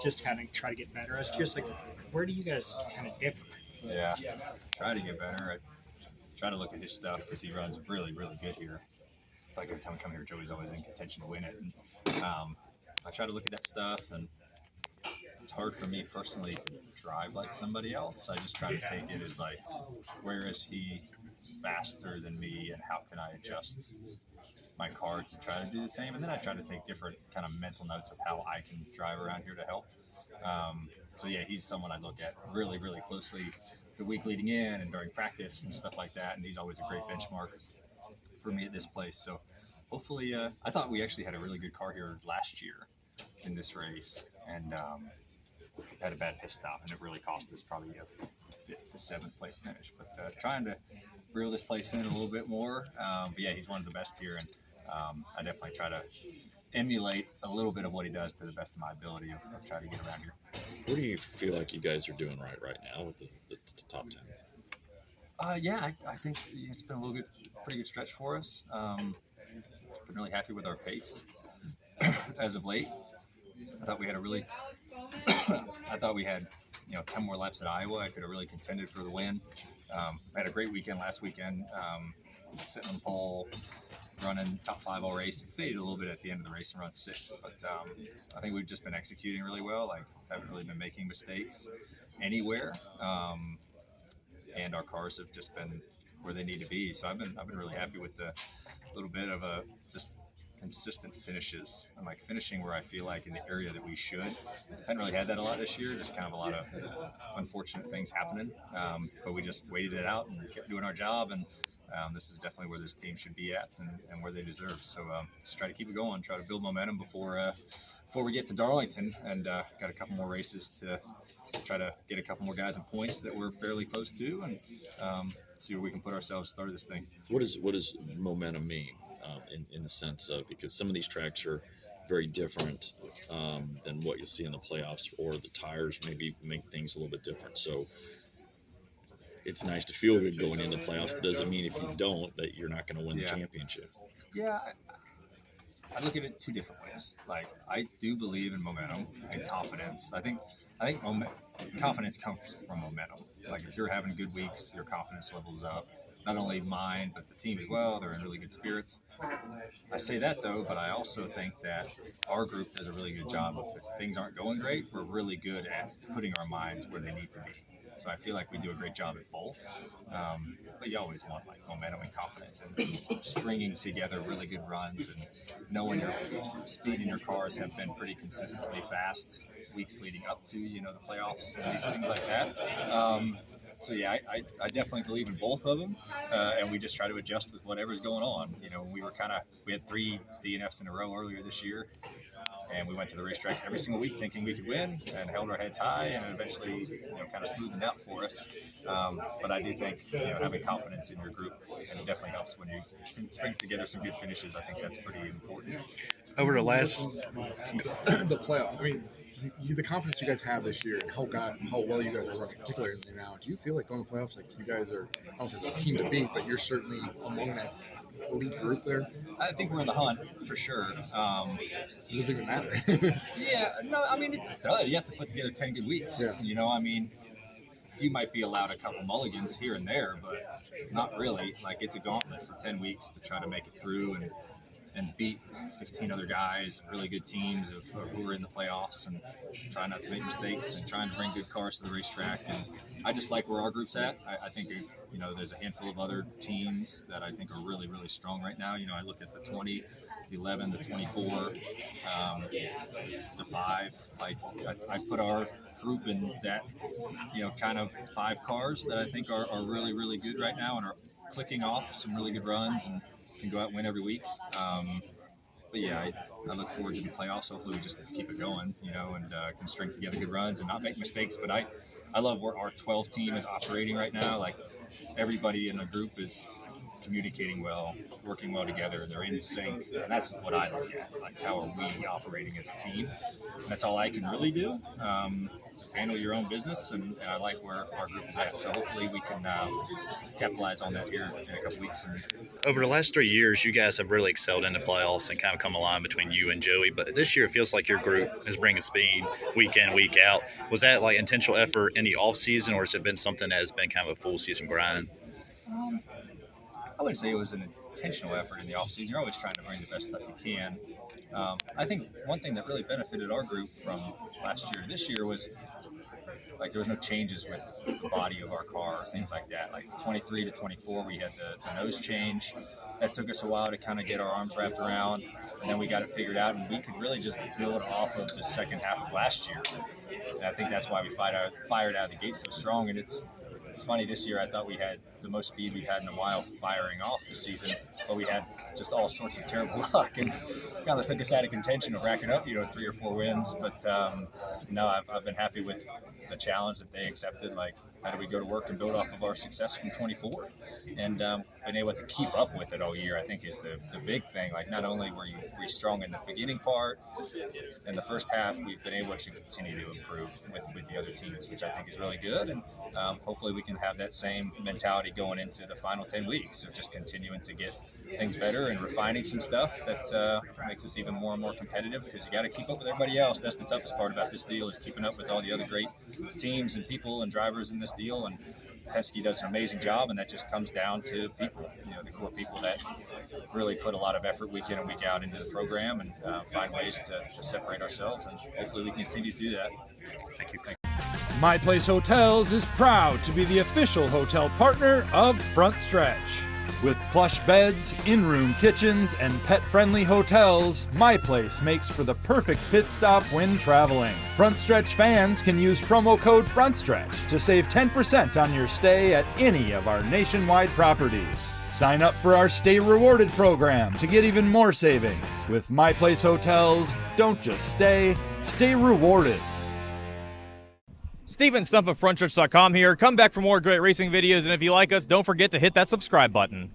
just kind of try to get better. I was curious, like, where do you guys kind of differ? Yeah, try to get better. I try to look at his stuff because he runs really, really good here. Like every time we come here, Joey's always in contention to win it. And I try to look at that stuff, and it's hard for me personally to drive like somebody else. I just try to take it as like, where is he faster than me, and how can I adjust my car to try to do the same? And then I try to take different kind of mental notes of how I can drive around here to help. So yeah, he's someone I look at really, really closely the week leading in and during practice and stuff like that. And he's always a great benchmark for me at this place. So hopefully, I thought we actually had a really good car here last year in this race, and had a bad pit stop, and it really cost us probably a 5th to 7th place finish. But trying to reel this place in a little bit more. But yeah, he's one of the best here, and I definitely try to emulate a little bit of what he does to the best of my ability of trying to get around here. What do you feel like you guys are doing right now with the top 10? Yeah, I think it's been a pretty good stretch for us. Been really happy with our pace as of late. I thought we had 10 more laps at Iowa. I could have really contended for the win. I had a great weekend last weekend, sitting on the pole, running top 5 all race. Faded a little bit at the end of the race and run 6th, but I think we've just been executing really well. Like, haven't really been making mistakes anywhere, and our cars have just been where they need to be. So I've been really happy with the little bit of just consistent finishes. I'm like finishing where I feel like in the area that we should. Hadn't really had that a lot this year. Just kind of a lot of unfortunate things happening, but we just waited it out and kept doing our job. And this is definitely where this team should be at and where they deserve. So just try to keep it going, try to build momentum before we get to Darlington, and got a couple more races to try to get a couple more guys in points that we're fairly close to, and see where we can put ourselves start of this thing. What does momentum mean in the sense of, because some of these tracks are very different than what you'll see in the playoffs, or the tires maybe make things a little bit different. So it's nice to feel good going into playoffs, but doesn't mean if you don't that you're not going to win the championship. Yeah, I look at it 2 different ways. Like, I do believe in momentum and confidence. I think confidence comes from momentum. Like, if you're having good weeks, your confidence level is up. Not only mine, but the team as well. They're in really good spirits. I say that, though, but I also think that our group does a really good job of, if things aren't going great, we're really good at putting our minds where they need to be. So I feel like we do a great job at both. But you always want like momentum and confidence, and stringing together really good runs, and knowing your speed in your cars have been pretty consistently fast weeks leading up to the playoffs and these things like that. So yeah, I definitely believe in both of them, and we just try to adjust with whatever's going on. We had 3 DNFs in a row earlier this year, and we went to the racetrack every single week thinking we could win, and held our heads high, and eventually kind of smoothed out for us. But I do think having confidence in your group, and it definitely helps when you can string together some good finishes. I think that's pretty important. Over the last the playoff, I mean, the confidence you guys have this year, and how well you guys are running, particularly now, do you feel like going to playoffs, like you guys are, I don't say the team to beat, but you're certainly among that elite group there? I think we're in the hunt for sure. It doesn't even matter. Yeah, no, I mean, it does. You have to put together 10 good weeks. Yeah. I mean, you might be allowed a couple mulligans here and there, but not really. Like, it's a gauntlet for 10 weeks to try to make it through and beat 15 other guys and really good teams who are in the playoffs, and try not to make mistakes and trying to bring good cars to the racetrack. And I just like where our group's at. I think there's a handful of other teams that I think are really, really strong right now. I look at the 20, the 11, the 24, the 5. Like, I put our group in that, kind of 5 cars that I think are really, really good right now, and are clicking off some really good runs and can go out and win every week. But yeah, I look forward to the playoffs. Hopefully we just keep it going, and can string together good runs and not make mistakes. But I love where our 12 team is operating right now. Like, everybody in the group is communicating well, working well together, they're in sync, and that's what I look at. Like, how are we operating as a team? And that's all I can really do. Just handle your own business, and I like where our group is at. So hopefully we can capitalize on that here in a couple weeks. Over the last 3 years, you guys have really excelled in the playoffs and kind of come aligned between you and Joey. But this year, it feels like your group is bringing speed week in, week out. Was that like intentional effort in the off season, or has it been something that has been kind of a full season grind? I wouldn't say it was an intentional effort in the offseason. You're always trying to bring the best stuff you can. I think one thing that really benefited our group from last year to this year was, like, there was no changes with the body of our car, things like that. Like 23 to 24, we had the nose change. That took us a while to kind of get our arms wrapped around, and then we got it figured out, and we could really just build off of the second half of last year. And I think that's why we fired out of the gate so strong. And it's funny, this year I thought we had the most speed we've had in a while firing off the season, but we had just all sorts of terrible luck, and kind of took us out of contention of racking up, 3 or 4 wins. But no, I've been happy with the challenge that they accepted. Like, how do we go to work and build off of our success from 24? And been able to keep up with it all year, I think, is the big thing. Like, not only were you strong in the beginning part, in the first half, we've been able to continue to improve with the other teams, which I think is really good. And hopefully we can have that same mentality going into the final 10 weeks of just continuing to get things better and refining some stuff that makes us even more and more competitive, because you got to keep up with everybody else. That's the toughest part about this deal, is keeping up with all the other great teams and people and drivers in this deal. And Penske does an amazing job, and that just comes down to people, the core people that really put a lot of effort week in and week out into the program, and find ways to separate ourselves, and hopefully we can continue to do that. Thank you. My Place Hotels is proud to be the official hotel partner of Frontstretch. With plush beds, in-room kitchens, and pet-friendly hotels, My Place makes for the perfect pit stop when traveling. Frontstretch fans can use promo code Frontstretch to save 10% on your stay at any of our nationwide properties. Sign up for our Stay Rewarded program to get even more savings. With My Place Hotels, don't just stay rewarded. Steven Stump of Frontstretch.com here. Come back for more great racing videos, and if you like us, don't forget to hit that subscribe button.